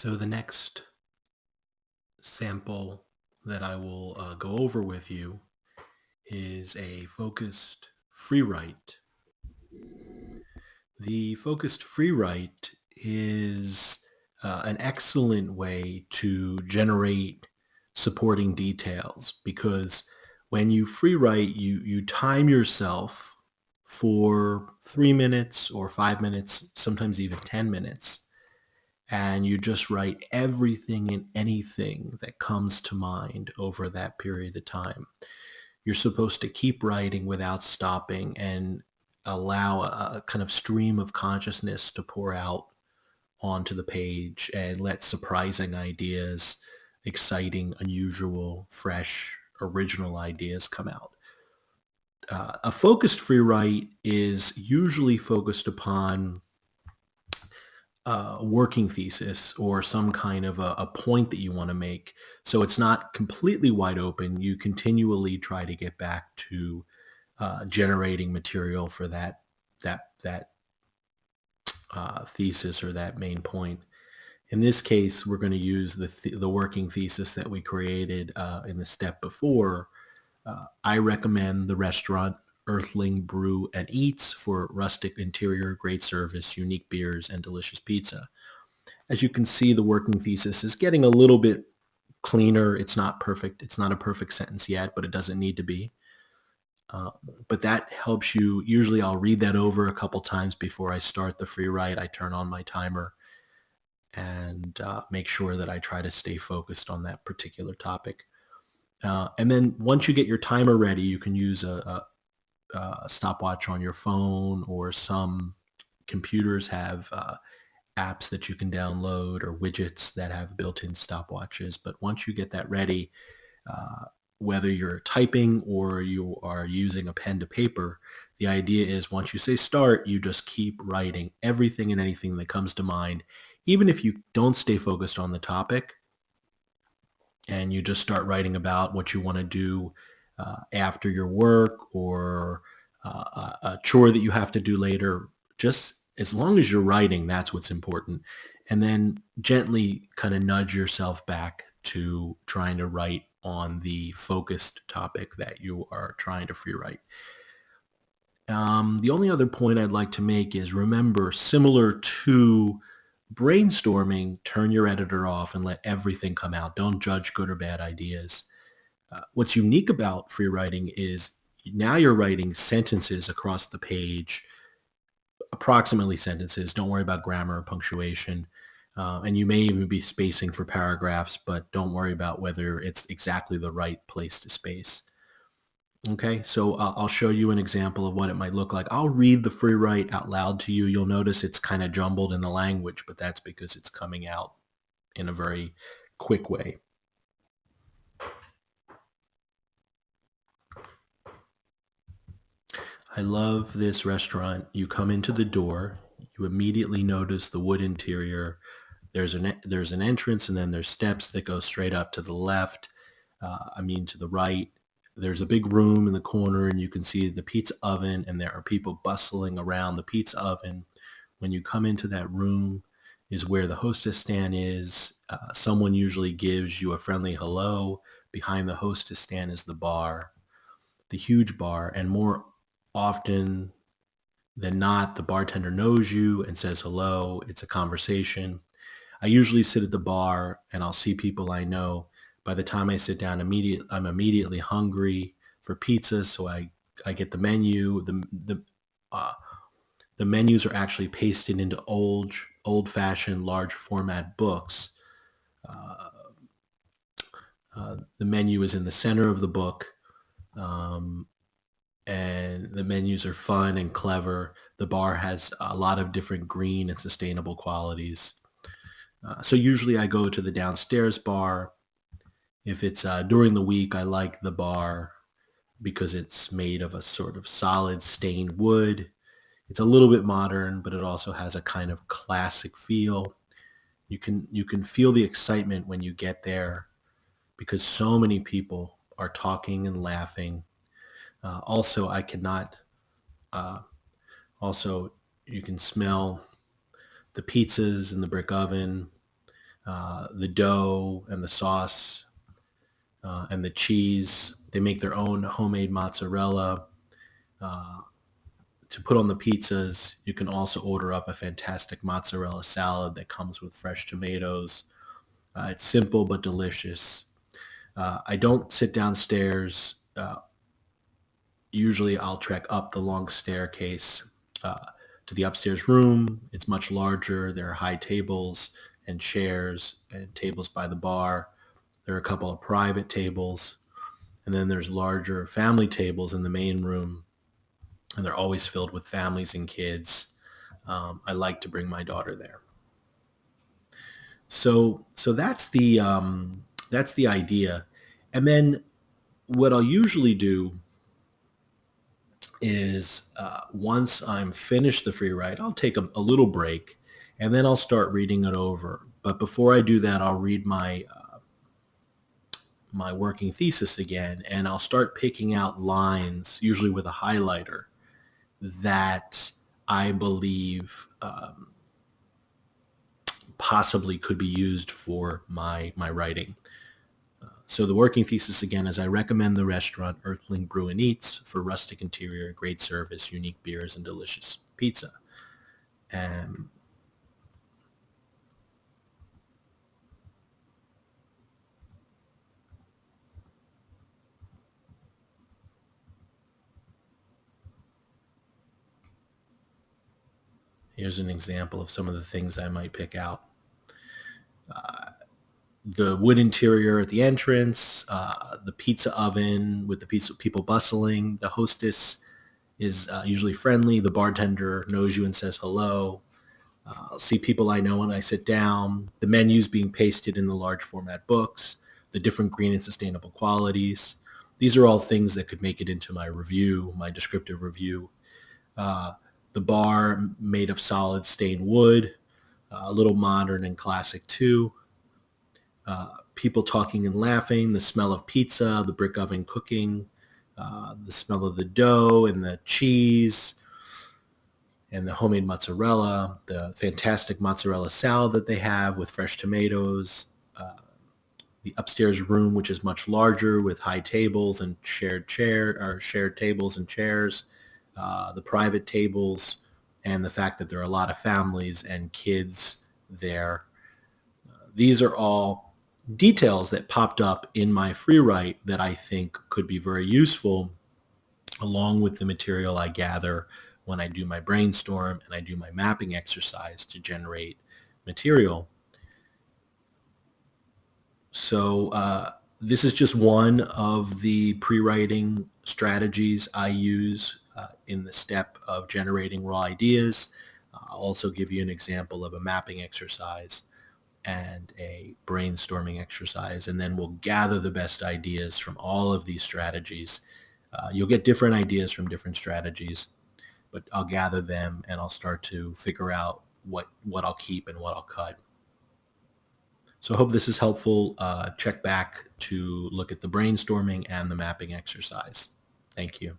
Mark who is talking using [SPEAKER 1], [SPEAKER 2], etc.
[SPEAKER 1] So the next sample that I will go over with you is a focused free write. The focused free write is an excellent way to generate supporting details because when you free write, you time yourself for 3 minutes or 5 minutes, sometimes even 10 minutes, and you just write everything and anything that comes to mind over that period of time. You're supposed to keep writing without stopping and allow a kind of stream of consciousness to pour out onto the page and let surprising ideas, exciting, unusual, fresh, original ideas come out. A focused free write is usually focused upon working thesis or some kind of a point that you want to make. So it's not completely wide open. You continually try to get back to generating material for that thesis or that main point. In this case, we're going to use the working thesis that we created in the step before. I recommend the restaurant Earthling Brew and Eats for rustic interior, great service, unique beers, and delicious pizza. As you can see, the working thesis is getting a little bit cleaner. It's not perfect. It's not a perfect sentence yet, but it doesn't need to be. Uh, but that helps you. Usually I'll read that over a couple times before I start the free write. I turn on my timer and make sure that I try to stay focused on that particular topic. And then once you get your timer ready, you can use a stopwatch on your phone, or some computers have apps that you can download or widgets that have built-in stopwatches. But once you get that ready, uh, whether you're typing or you are using a pen to paper, the idea is once you say start, you just keep writing everything and anything that comes to mind, even if you don't stay focused on the topic, and you just start writing about what you want to do after your work, or a chore that you have to do later. Just as long as you're writing, that's what's important. And then gently kind of nudge yourself back to trying to write on the focused topic that you are trying to free write. The only other point I'd like to make is, remember, similar to brainstorming, turn your editor off and let everything come out. Don't judge good or bad ideas. What's unique about free writing is now you're writing sentences across the page, approximately sentences. Don't worry about grammar or punctuation. And you may even be spacing for paragraphs, but don't worry about whether it's exactly the right place to space. Okay, so I'll show you an example of what it might look like. I'll read the free write out loud to you. You'll notice it's kind of jumbled in the language, but that's because it's coming out in a very quick way. I love this restaurant. You come into the door, you immediately notice the wood interior. There's an entrance, and then there's steps that go straight up to the left. To the right. There's a big room in the corner, and you can see the pizza oven, and there are people bustling around the pizza oven. When you come into that room is where the hostess stand is. Someone usually gives you a friendly hello. Behind the hostess stand is the bar, the huge bar, and more often than not, the bartender knows you and says hello. It's a conversation. I usually sit at the bar and I'll see people I know. By the time I sit down, I'm immediately hungry for pizza, so I get the menu. The menus are actually pasted into old-fashioned large format books. Uh, the menu is in the center of the book, and the menus are fun and clever. The bar has a lot of different green and sustainable qualities. So usually I go to the downstairs bar. If it's during the week, I like the bar because it's made of a sort of solid stained wood. It's a little bit modern, but it also has a kind of classic feel. You can feel the excitement when you get there because so many people are talking and laughing. Also, I cannot. Uh, also, you can smell the pizzas in the brick oven. the dough and the sauce and the cheese. They make their own homemade mozzarella to put on the pizzas. You can also order up a fantastic mozzarella salad that comes with fresh tomatoes. It's simple but delicious. I don't sit downstairs. Usually I'll trek up the long staircase to the upstairs room. It's much larger. There are high tables and chairs and tables by the bar. There are a couple of private tables, and then there's larger family tables in the main room, and they're always filled with families and kids. I like to bring my daughter there. So that's the idea. And then what I'll usually do is once I'm finished the free write, I'll take a little break, and then I'll start reading it over. But before I do that, I'll read my working thesis again, and I'll start picking out lines, usually with a highlighter, that I believe possibly could be used for my writing. So the working thesis again is I recommend the restaurant Earthling Brew and Eats for rustic interior, great service, unique beers, and delicious pizza. And here's an example of some of the things I might pick out. The wood interior at the entrance, the pizza oven with the pizza people bustling. The hostess is usually friendly. The bartender knows you and says hello. I'll see people I know when I sit down. The menus being pasted in the large format books. The different green and sustainable qualities. These are all things that could make it into my review, my descriptive review. The bar made of solid stained wood, a little modern and classic too. People talking and laughing, the smell of pizza, the brick oven cooking, the smell of the dough and the cheese and the homemade mozzarella, the fantastic mozzarella salad that they have with fresh tomatoes, the upstairs room, which is much larger with high tables and shared tables and chairs, the private tables, and the fact that there are a lot of families and kids there. These are all details that popped up in my free write that I think could be very useful along with the material I gather when I do my brainstorm and I do my mapping exercise to generate material. So this is just one of the pre-writing strategies I use in the step of generating raw ideas. I'll also give you an example of a mapping exercise and a brainstorming exercise, and then we'll gather the best ideas from all of these strategies. You'll get different ideas from different strategies, but I'll gather them and I'll start to figure out what I'll keep and what I'll cut. So I hope this is helpful. Check back to look at the brainstorming and the mapping exercise. Thank you.